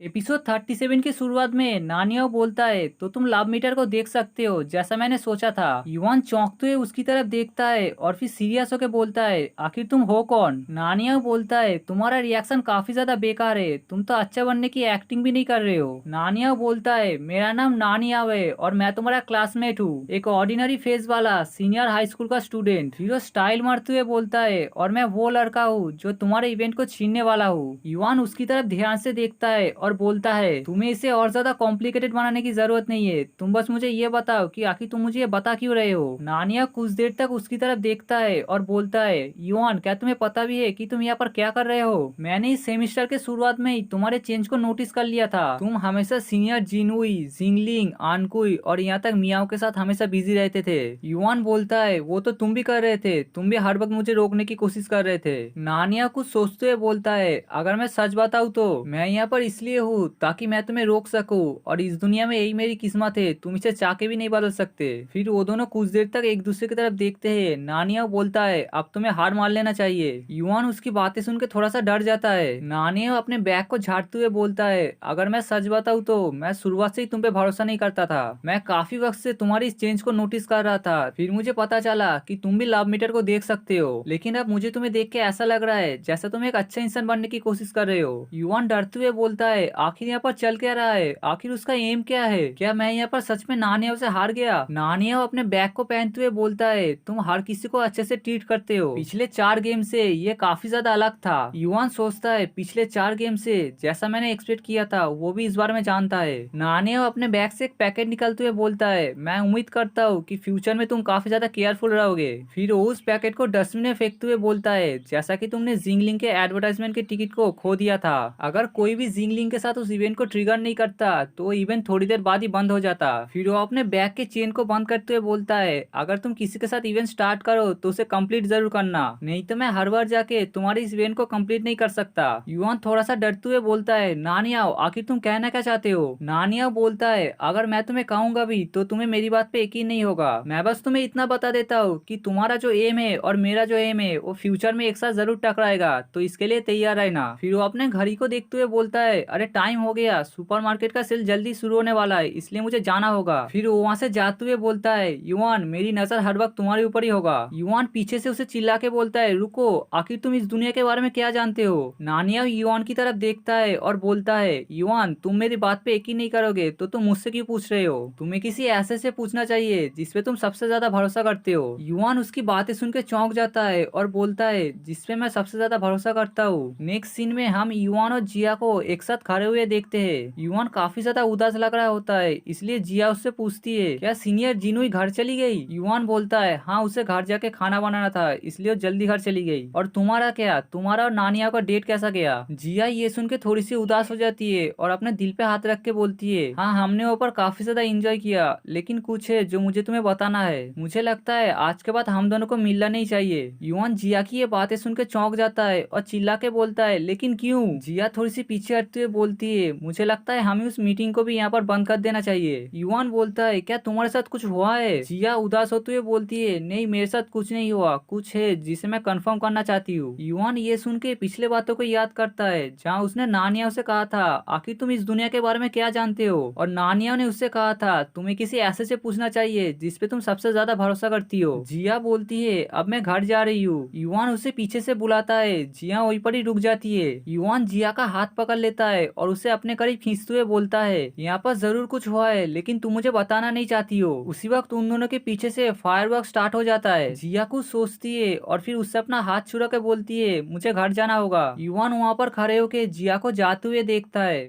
Episode 37 की शुरुआत में नानिया बोलता है तो तुम लाभ मीटर को देख सकते हो जैसा मैंने सोचा था। युवान चौंकते हुए उसकी तरफ देखता है और फिर सीरियस होकर बोलता है आखिर तुम हो कौन। नानिया बोलता है तुम्हारा रिएक्शन काफी ज्यादा बेकार है, तुम तो अच्छा बनने की एक्टिंग भी नहीं कर रहे हो। नानिया बोलता है मेरा नाम नानिया है और मैं तुम्हारा क्लासमेट हूँ, एक ऑर्डिनरी फेस वाला सीनियर हाई स्कूल का स्टूडेंट। फिर वो स्टाइल मारते हुए बोलता है और मैं वो लड़का हूँ जो तुम्हारे इवेंट को छीनने वाला हूँ। युवान उसकी तरफ ध्यान से देखता है और बोलता है तुम्हें इसे और ज्यादा कॉम्प्लिकेटेड बनाने की जरूरत नहीं है, तुम बस मुझे ये बताओ कि आखिर तुम मुझे ये बता क्यों रहे हो। नानिया कुछ देर तक उसकी तरफ देखता है और बोलता है युवान क्या तुम्हें पता भी है कि तुम यहाँ पर क्या कर रहे हो। मैंने इस सेमिस्टर के शुरुआत में ही तुम्हारे चेंज को नोटिस कर लिया था, तुम हमेशा सीनियर जिनुई, जिंगलिंग, आनकुई और यहाँ तक मियाओ के साथ हमेशा बिजी रहते थे। युवान बोलता है वो तो तुम भी कर रहे थे, तुम भी हर वक्त मुझे रोकने की कोशिश कर रहे थे। नानिया कुछ सोचते हुए बोलता है अगर मैं सच बताऊँ तो मैं यहाँ पर इसलिए हूँ ताकि मैं तुम्हें रोक सकूं और इस दुनिया में यही मेरी किस्मत है, तुम इसे चाह के भी नहीं बदल सकते। फिर वो दोनों कुछ देर तक एक दूसरे की तरफ देखते हैं। नानिया बोलता है अब तुम्हें हार मान लेना चाहिए। युवान उसकी बातें सुन के थोड़ा सा डर जाता है। नानिया अपने बैग को झाड़ते हुए बोलता है अगर मैं सच बताऊँ तो मैं शुरुआत से ही तुम पे भरोसा नहीं करता था, मैं काफी वक्त से तुम्हारी इस चेंज को नोटिस कर रहा था, फिर मुझे पता चला कि तुम भी लव मीटर को देख सकते हो, लेकिन अब मुझे तुम्हें देख के ऐसा लग रहा है जैसा तुम एक अच्छा इंसान बनने की कोशिश कर रहे हो। युवान डरते हुए बोलता है आखिर यहाँ पर चल क्या रहा है, आखिर उसका एम क्या है, क्या मैं यहाँ पर सच में नानिया से हार गया। नानिया अपने बैग को पहनते हुए बोलता है तुम हर किसी को अच्छे से ट्रीट करते हो, पिछले 4 गेम से ये काफी ज्यादा अलग था। युवान सोचता है पिछले 4 गेम से जैसा मैंने एक्सपेक्ट किया था वो भी इस बार में जानता है। नानिया अपने बैग से एक पैकेट निकलते हुए बोलता है मैं उम्मीद करता हूँ कि फ्यूचर में तुम काफी ज्यादा केयरफुल रहोगे। फिर वो उस पैकेट को डस्टबिन में फेंकते हुए बोलता है जैसा कि तुमने जिंगलिंग के एडवर्टाइजमेंट के टिकट को खो दिया था, अगर कोई भी जिंगलिंग के साथ उस इवेंट को ट्रिगर नहीं करता तो इवेंट थोड़ी देर बाद ही बंद हो जाता। फिर वो अपने बैग के चेन को बंद करते हुए बोलता है अगर तुम किसी के साथ इवेंट स्टार्ट करो तो उसे कंप्लीट जरूर करना, नहीं तो मैं हर बार जाके तुम्हारे इस इवेंट को कंप्लीट नहीं कर सकता। युवान थोड़ा सा डरते हुए बोलता है नानिया आखिर तुम कहना क्या चाहते हो। नानिया बोलता है अगर मैं तुम्हें कहूंगा भी तो तुम्हें मेरी बात पे यकीन नहीं होगा, मैं बस तुम्हें इतना बता देता हूँ कि तुम्हारा जो एम है और मेरा जो एम है वो फ्यूचर में एक साथ जरूर टकराएगा, तो इसके लिए तैयार रहना। फिर वो अपने घड़ी को देखते हुए बोलता है अरे टाइम हो गया, सुपरमार्केट का सेल जल्दी शुरू होने वाला है इसलिए मुझे जाना होगा। फिर वो वहां से जाते हुए बोलता है युवान मेरी नजर हर वक्त तुम्हारे ऊपर ही होगा। युवान पीछे से उसे चिल्ला के बोलता है रुको, आखिर तुम इस दुनिया के बारे में क्या जानते हो। नानिया युवान की तरफ देखता है और बोलता है युवान तुम मेरी बात पे यकीन नहीं करोगे तो तुम मुझसे क्यों पूछ रहे हो, तुम्हें किसी ऐसे से पूछना चाहिए जिसपे तुम सबसे ज्यादा भरोसा करते हो। युवान उसकी बातें सुन के चौंक जाता है और बोलता है जिसपे मैं सबसे ज्यादा भरोसा करता हूँ। नेक्स्ट सीन में हम युवान और जिया को एक साथ खड़े हुए देखते हैं। युवान काफी ज्यादा उदास लग रहा होता है, इसलिए जिया उससे पूछती है क्या सीनियर जिनुई घर चली गई। युवान बोलता है हाँ उसे घर जाके खाना बनाना था इसलिए वो जल्दी घर चली गई। और तुम्हारा क्या, तुम्हारा और नानिया का डेट कैसा गया। जिया ये सुन के थोड़ी सी उदास हो जाती है और अपने दिल पे हाथ रख के बोलती है हाँ हमने ऊपर काफी ज्यादा एंजॉय किया, लेकिन कुछ है जो मुझे तुम्हें बताना है, मुझे लगता है आज के बाद हम दोनों को मिलना नहीं चाहिए। युवान जिया की ये बातें सुन के चौंक जाता है और चिल्ला के बोलता है लेकिन क्यों। जिया थोड़ी सी पीछे हटते हुए बोलती है मुझे लगता है हमें उस मीटिंग को भी यहाँ पर बंद कर देना चाहिए। युवान बोलता है क्या तुम्हारे साथ कुछ हुआ है। जिया उदास होते हुए बोलती है नहीं मेरे साथ कुछ नहीं हुआ, कुछ है जिसे मैं कंफर्म करना चाहती हूँ। युवान ये सुन के पिछले बातों को याद करता है जहाँ उसने नानिया से कहा था आखिर तुम इस दुनिया के बारे में क्या जानते हो, और नानिया ने उससे कहा था तुम्हें किसी ऐसे से पूछना चाहिए जिसपे तुम सबसे ज्यादा भरोसा करती हो। जिया बोलती है अब मैं घर जा रही हूँ। युवान उसे पीछे से बुलाता है, जिया वहीं पर ही रुक जाती है। युवान जिया का हाथ पकड़ लेता है और उसे अपने करीब खींचते हुए बोलता है यहाँ पर जरूर कुछ हुआ है लेकिन तुम मुझे बताना नहीं चाहती हो। उसी वक्त उन दोनों के पीछे से फायरवर्क स्टार्ट हो जाता है। जिया कुछ सोचती है और फिर उससे अपना हाथ छुड़ा के बोलती है मुझे घर जाना होगा। युवान वहाँ पर खड़े होकर जिया को जाते हुए देखता है।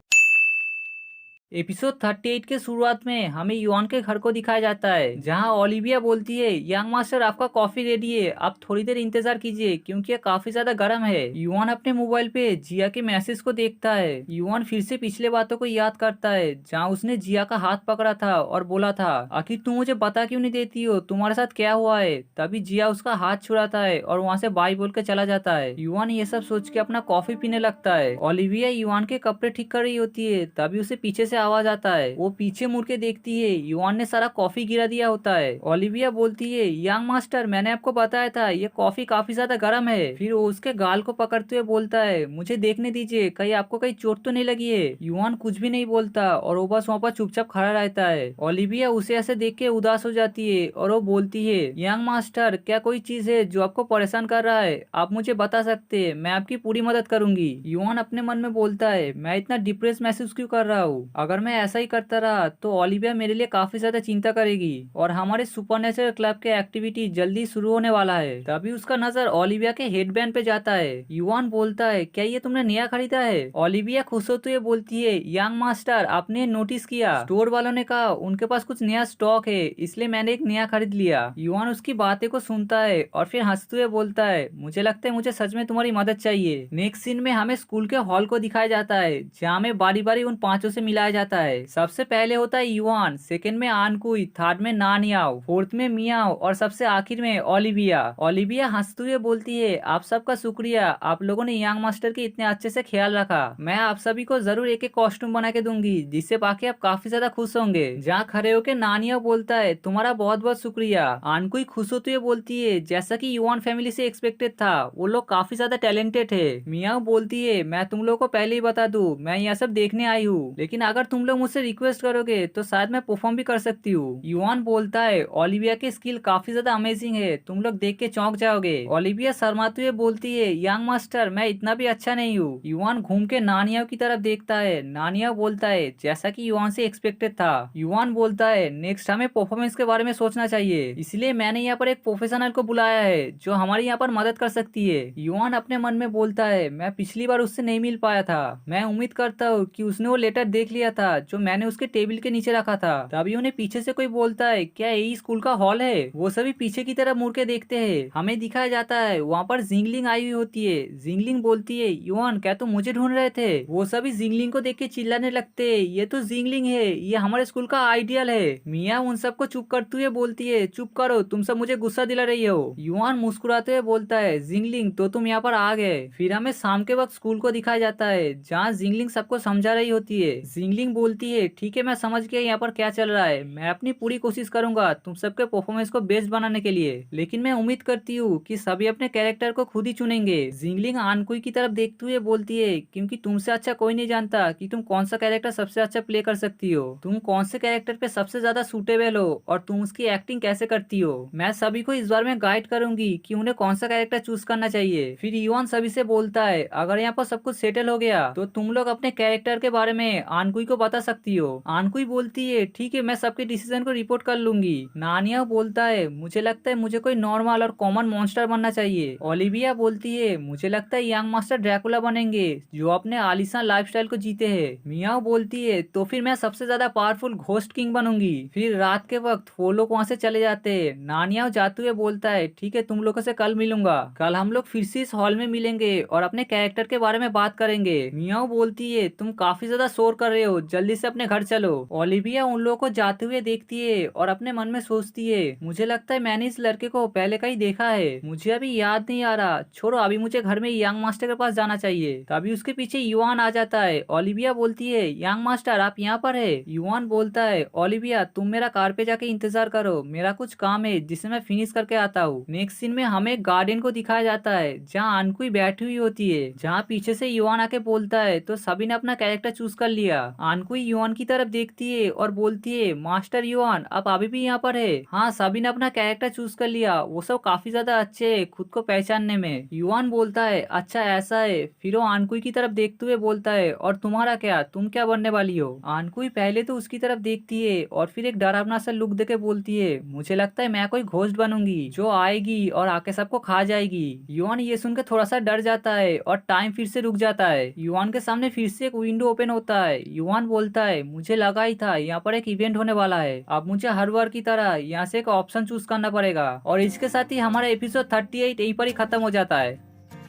एपिसोड 38 के शुरुआत में हमें युआन के घर को दिखाया जाता है जहां ओलिविया बोलती है यंग मास्टर आपका कॉफी रेडी है, आप थोड़ी देर इंतजार कीजिए क्योंकि ये काफी ज्यादा गर्म है। युआन अपने मोबाइल पे जिया के मैसेज को देखता है। युआन फिर से पिछले बातों को याद करता है जहां उसने जिया का हाथ पकड़ा था और बोला था आखिर तुम मुझे बता क्यों नहीं देती हो, तुम्हारे साथ क्या हुआ है। तभी जिया उसका हाथ छुड़ाता है और वहाँ से बाय बोल के चला जाता है। युआन ये सब सोच के अपना कॉफी पीने लगता है। ओलिविया युआन के कपड़े ठीक कर रही होती है, तभी उसे पीछे से आवाज आता है। वो पीछे मुड़ के देखती है, युआन ने सारा कॉफी गिरा दिया होता है। ओलिविया बोलती है, यंग मास्टर मैंने आपको बताया था ये कॉफी काफी ज्यादा गर्म है। फिर वो उसके गाल को पकड़ते हुए बोलता है, मुझे देखने दीजिए, कहीं आपको कहीं चोट तो नहीं लगी है। युआन कुछ भी नहीं बोलता और वो बस वहाँ पर चुपचाप खड़ा रहता है। ओलिविया उसे ऐसे देख के उदास हो जाती है और वो बोलती है, यंग मास्टर क्या कोई चीज है जो आपको परेशान कर रहा है? आप मुझे बता सकते हैं, मैं आपकी पूरी मदद करूंगी। युआन अपने मन में बोलता है, मैं इतना डिप्रेस महसूस क्यों कर रहा हूँ? अगर मैं ऐसा ही करता रहा तो ओलिविया मेरे लिए काफी ज्यादा चिंता करेगी और हमारे सुपरनेचुरल क्लब के एक्टिविटी जल्दी शुरू होने वाला है। तभी उसका नजर ओलिविया के हेडबैंड पे जाता है। युआन बोलता है, क्या ये तुमने नया खरीदा है? ओलिविया खुश होते हुए बोलती है, यंग मास्टर आपने नोटिस किया, स्टोर वालों ने कहा उनके पास कुछ नया स्टॉक है, इसलिए मैंने एक नया खरीद लिया। युआन उसकी बातें को सुनता है और फिर हंसते हुए बोलता है, मुझे लगता है मुझे सच में तुम्हारी मदद चाहिए। नेक्स्ट सीन में हमें स्कूल के हॉल को दिखाया जाता है जहाँ में बारी बारी उन पांचों से मिलाया जाता है। सबसे पहले होता है युआन, सेकंड में आनकुई, थर्ड में नानियाओ, फोर्थ में मियाओ और सबसे आखिर में ओलिविया। ओलिविया हंसते हुए बोलती है, आप सबका शुक्रिया, आप लोगों ने यंग मास्टर की इतने अच्छे से ख्याल रखा। मैं आप सभी को जरूर एक एक कॉस्ट्यूम बना के दूंगी जिससे बाकी आप काफी ज्यादा खुश होंगे। जहाँ खड़े होकर नानियाओ बोलता है, तुम्हारा बहुत बहुत शुक्रिया। आनकुई खुश होते हुए बोलती है, जैसा कि युआन फैमिली से एक्सपेक्टेड था, वो लोग काफी ज्यादा टैलेंटेड है। मियाओ बोलती है, मैं तुम लोग को पहले ही बता दूं, मैं यह सब देखने आई हूँ, लेकिन अगर तुम लोग मुझसे रिक्वेस्ट करोगे तो शायद मैं परफॉर्म भी कर सकती हूँ। युआन बोलता है, ओलिविया की स्किल काफी ज्यादा अमेजिंग है, तुम लोग देख के चौंक जाओगे। ओलिविया शर्माते हुए बोलती है, यंग मास्टर मैं इतना भी अच्छा नहीं हूँ। युआन घूम के नानियाओ की तरफ देखता है। नानियाओ बोलता है, जैसा कि युआन से एक्सपेक्टेड था। युआन बोलता है, नेक्स्ट हमें परफॉर्मेंस के बारे में सोचना चाहिए, इसलिए मैंने यहाँ पर एक प्रोफेशनल को बुलाया है जो हमारी यहाँ पर मदद कर सकती है। युआन अपने मन में बोलता है, मैं पिछली बार उससे नहीं मिल पाया था, मैं उम्मीद करता हूँ कि उसने वो लेटर देख लिया था जो मैंने उसके टेबल के नीचे रखा था। तभी उन्हें पीछे से कोई बोलता है, क्या यही स्कूल का हॉल है? वो सभी पीछे की तरफ मुड़ के देखते हैं। हमें दिखाया जाता है वहाँ पर जिंगलिंग आई हुई होती है। जिंगलिंग बोलती है, युआन क्या तुम मुझे ढूंढ रहे थे? वो सभी जिंगलिंग को देख के चिल्लाने लगते हैं, ये तो जिंगलिंग है, ये हमारे स्कूल का आइडियल है। मिया उन सबको चुप करते हुए बोलती है, चुप करो, तुम सब मुझे गुस्सा दिला रही हो। युआन मुस्कुराते हुए बोलता है, जिंगलिंग तो तुम यहाँ पर आ गए। फिर हमें शाम के वक्त स्कूल को दिखाया जाता है जहाँ जिंगलिंग सबको समझा रही होती है। जिंगलिंग बोलती है, ठीक है मैं समझ गया यहाँ पर क्या चल रहा है, मैं अपनी पूरी कोशिश करूंगा तुम सबके परफॉर्मेंस को बेस्ट बनाने के लिए, लेकिन मैं उम्मीद करती हूँ कि सभी अपने कैरेक्टर को खुद ही चुनेंगे। जिंगलिंग आनकुई की तरफ देखते हुए बोलती है, क्योंकि तुमसे अच्छा कोई नहीं जानता कि तुम कौन सा कैरेक्टर सबसे अच्छा प्ले कर सकती हो, तुम कौन से कैरेक्टर पे सबसे ज्यादा सूटेबल हो और तुम उसकी एक्टिंग कैसे करती हो। मैं सभी को इस बार में गाइड करूंगी कि उन्हें कौन सा कैरेक्टर चूज करना चाहिए। फिर युआन सभी से बोलता है, अगर यहाँ पर सब कुछ सेटल हो गया तो तुम लोग अपने कैरेक्टर के बारे में आनकुई को बता सकती हो। आनकुई बोलती है, ठीक है मैं सबके डिसीजन को रिपोर्ट कर लूंगी। नानिया बोलता है, मुझे लगता है मुझे कोई नॉर्मल और कॉमन मॉन्स्टर बनना चाहिए। ओलिविया बोलती है, मुझे लगता है यंग मास्टर ड्रैकुला बनेंगे जो अपने आलीशान लाइफस्टाइल को जीते हैं। मियाओ बोलती है, तो फिर मैं सबसे ज्यादा पावरफुल घोस्ट किंग बनूंगी। फिर रात के वक्त वो लोग वहाँ से चले जाते हैं। नानिया जाते हुए बोलता है, ठीक है तुम लोगों से कल मिलूंगा, कल हम लोग फिर से इस हॉल में मिलेंगे और अपने कैरेक्टर के बारे में बात करेंगे। मियाओ बोलती है, तुम काफी ज्यादा शोर कर रहे हो, जल्दी से अपने घर चलो। ओलिविया उन लोगों को जाते हुए देखती है और अपने मन में सोचती है, मुझे लगता है मैंने इस लड़के को पहले कहीं देखा है, मुझे अभी याद नहीं आ रहा, छोड़ो अभी मुझे घर में यंग मास्टर के पास जाना चाहिए। तभी उसके पीछे युआन आ जाता है। ओलिविया बोलती है, यंग मास्टर आप यहाँ पर है? युआन बोलता है, ओलिविया तुम मेरा कार पे जाके इंतजार करो, मेरा कुछ काम है जिसे मैं फिनिश करके आता हूँ। नेक्स्ट सीन में हमें गार्डन को दिखाया जाता है जहाँ आनकुई बैठी हुई होती है, जहाँ पीछे से युआन आके बोलता है, तो सभी ने अपना कैरेक्टर चूज कर लिया। आनकुई युआन की तरफ देखती है और बोलती है, मास्टर युआन आप अभी भी यहाँ पर है? हाँ सभी ने अपना कैरेक्टर चूज कर लिया, वो सब काफी ज्यादा अच्छे है खुद को पहचानने में। युआन बोलता है, अच्छा ऐसा है। फिर वो आनकुई की तरफ देखते हुए बोलता है, और तुम्हारा क्या, तुम क्या बनने वाली हो? आनकुई पहले तो उसकी तरफ देखती है और फिर एक डरावना सा लुक देके बोलती है, मुझे लगता है मैं कोई घोस्ट बनूंगी जो आएगी और आके सबको खा जाएगी। युआन ये सुन के थोड़ा सा डर जाता है और टाइम फिर से रुक जाता है। युआन के सामने फिर से एक विंडो ओपन होता है। युआन बोलता है, मुझे लगा ही था यहाँ पर एक इवेंट होने वाला है, अब मुझे हर बार की तरह यहाँ से एक ऑप्शन चूज करना पड़ेगा। और इसके साथ ही हमारा एपिसोड 38 यहीं पर ही खत्म हो जाता है।